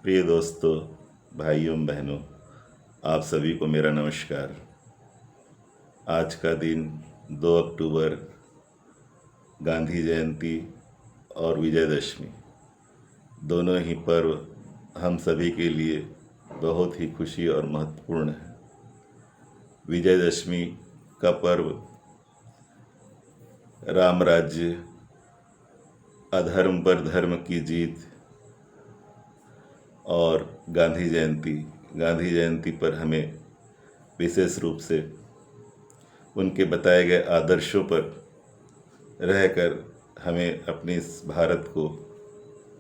प्रिय दोस्तों, भाइयों बहनों, आप सभी को मेरा नमस्कार। आज का दिन 2 अक्टूबर गांधी जयंती और विजयदशमी दोनों ही पर्व हम सभी के लिए बहुत ही खुशी और महत्वपूर्ण है। विजयदशमी का पर्व राम राज्य, अधर्म पर धर्म की जीत और गांधी जयंती पर हमें विशेष रूप से उनके बताए गए आदर्शों पर रहकर हमें अपने इस भारत को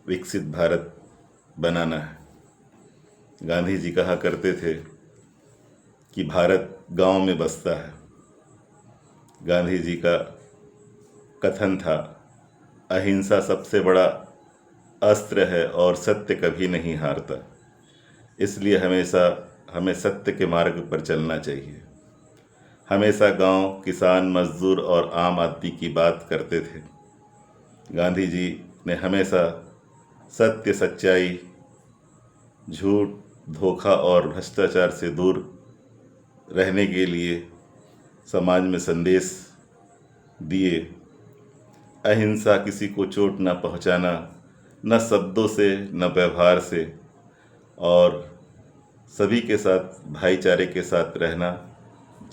विकसित भारत बनाना है। गांधी जी कहा करते थे कि भारत गांव में बसता है। गांधी जी का कथन था, अहिंसा सबसे बड़ा अस्त्र है और सत्य कभी नहीं हारता। इसलिए हमेशा हमें सत्य के मार्ग पर चलना चाहिए। हमेशा गांव, किसान, मजदूर और आम आदमी की बात करते थे। गांधी जी ने हमेशा सत्य, सच्चाई, झूठ, धोखा और भ्रष्टाचार से दूर रहने के लिए समाज में संदेश दिए। अहिंसा, किसी को चोट न पहुंचाना, न शब्दों से न व्यवहार से, और सभी के साथ भाईचारे के साथ रहना,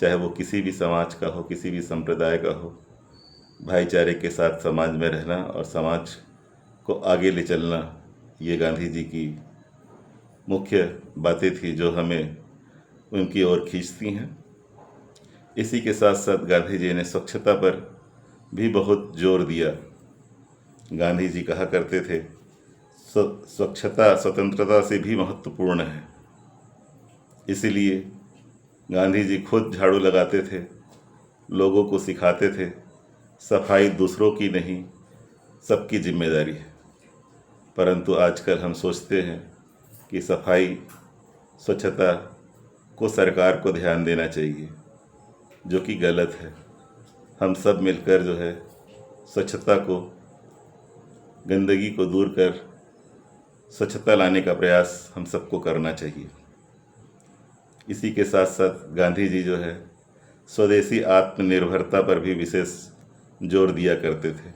चाहे वो किसी भी समाज का हो, किसी भी संप्रदाय का हो। भाईचारे के साथ समाज में रहना और समाज को आगे ले चलना, ये गांधी जी की मुख्य बातें थी जो हमें उनकी ओर खींचती हैं। इसी के साथ साथ गांधी जी ने स्वच्छता पर भी बहुत जोर दिया। गांधी जी कहा करते थे, स्वच्छता स्वतंत्रता से भी महत्वपूर्ण है। इसीलिए गांधी जी खुद झाड़ू लगाते थे, लोगों को सिखाते थे, सफाई दूसरों की नहीं, सबकी जिम्मेदारी है। परंतु आजकल हम सोचते हैं कि सफाई, स्वच्छता को सरकार को ध्यान देना चाहिए, जो कि गलत है। हम सब मिलकर जो है स्वच्छता को, गंदगी को दूर कर स्वच्छता लाने का प्रयास हम सबको करना चाहिए। इसी के साथ साथ गांधी जी जो है स्वदेशी आत्मनिर्भरता पर भी विशेष जोर दिया करते थे।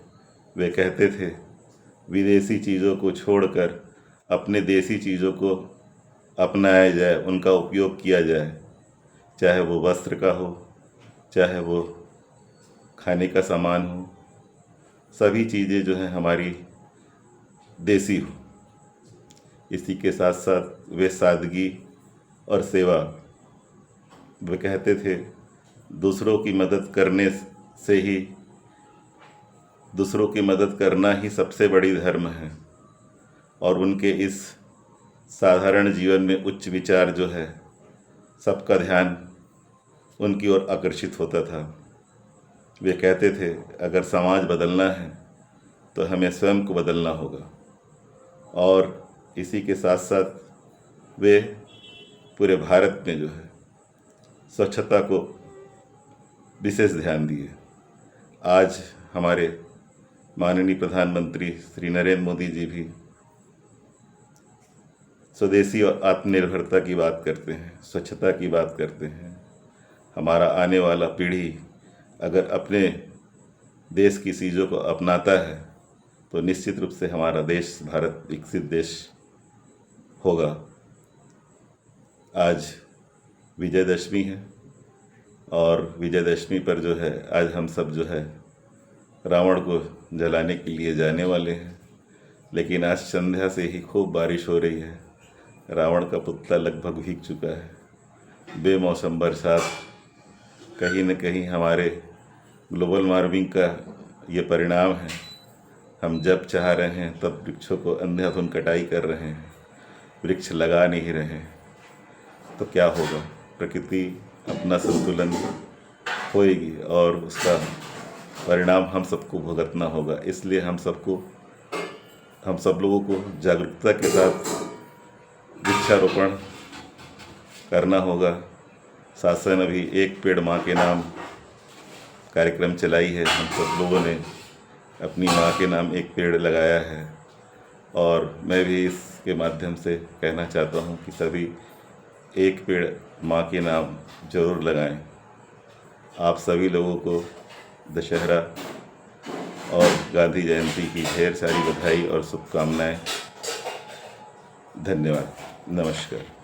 वे कहते थे, विदेशी चीज़ों को छोड़कर अपने देसी चीज़ों को अपनाया जाए, उनका उपयोग किया जाए, चाहे वो वस्त्र का हो, चाहे वो खाने का सामान हो, सभी चीज़ें जो हैं हमारी देसी हो। इसी के साथ साथ वे सादगी और सेवा, वे कहते थे, दूसरों की मदद करना ही सबसे बड़ी धर्म है। और उनके इस साधारण जीवन में उच्च विचार जो है, सबका ध्यान उनकी ओर आकर्षित होता था। वे कहते थे, अगर समाज बदलना है तो हमें स्वयं को बदलना होगा। और इसी के साथ साथ वे पूरे भारत में जो है स्वच्छता को विशेष ध्यान दिए। आज हमारे माननीय प्रधानमंत्री श्री नरेंद्र मोदी जी भी स्वदेशी और आत्मनिर्भरता की बात करते हैं, स्वच्छता की बात करते हैं। हमारा आने वाला पीढ़ी अगर अपने देश की चीज़ों को अपनाता है तो निश्चित रूप से हमारा देश, भारत, विकसित देश होगा। आज विजयदशमी है और विजयदशमी पर जो है आज हम सब जो है रावण को जलाने के लिए जाने वाले हैं। लेकिन आज संध्या से ही खूब बारिश हो रही है। रावण का पुतला लगभग भीग चुका है। बेमौसम बरसात कहीं न कहीं हमारे ग्लोबल वार्मिंग का ये परिणाम है। हम जब चाह रहे हैं तब वृक्षों को अंधाधुंध कटाई कर रहे हैं, वृक्ष लगा नहीं रहे। तो क्या होगा? प्रकृति अपना संतुलन खोएगी और उसका परिणाम हम सबको भुगतना होगा। इसलिए हम सब लोगों को जागरूकता के साथ वृक्षारोपण करना होगा। शासन अभी एक पेड़ माँ के नाम कार्यक्रम चलाई है। हम सब लोगों ने अपनी माँ के नाम एक पेड़ लगाया है और मैं भी इस के माध्यम से कहना चाहता हूँ कि सभी एक पेड़ माँ के नाम जरूर लगाएं। आप सभी लोगों को दशहरा और गांधी जयंती की ढेर सारी बधाई और शुभकामनाएं। धन्यवाद। नमस्कार।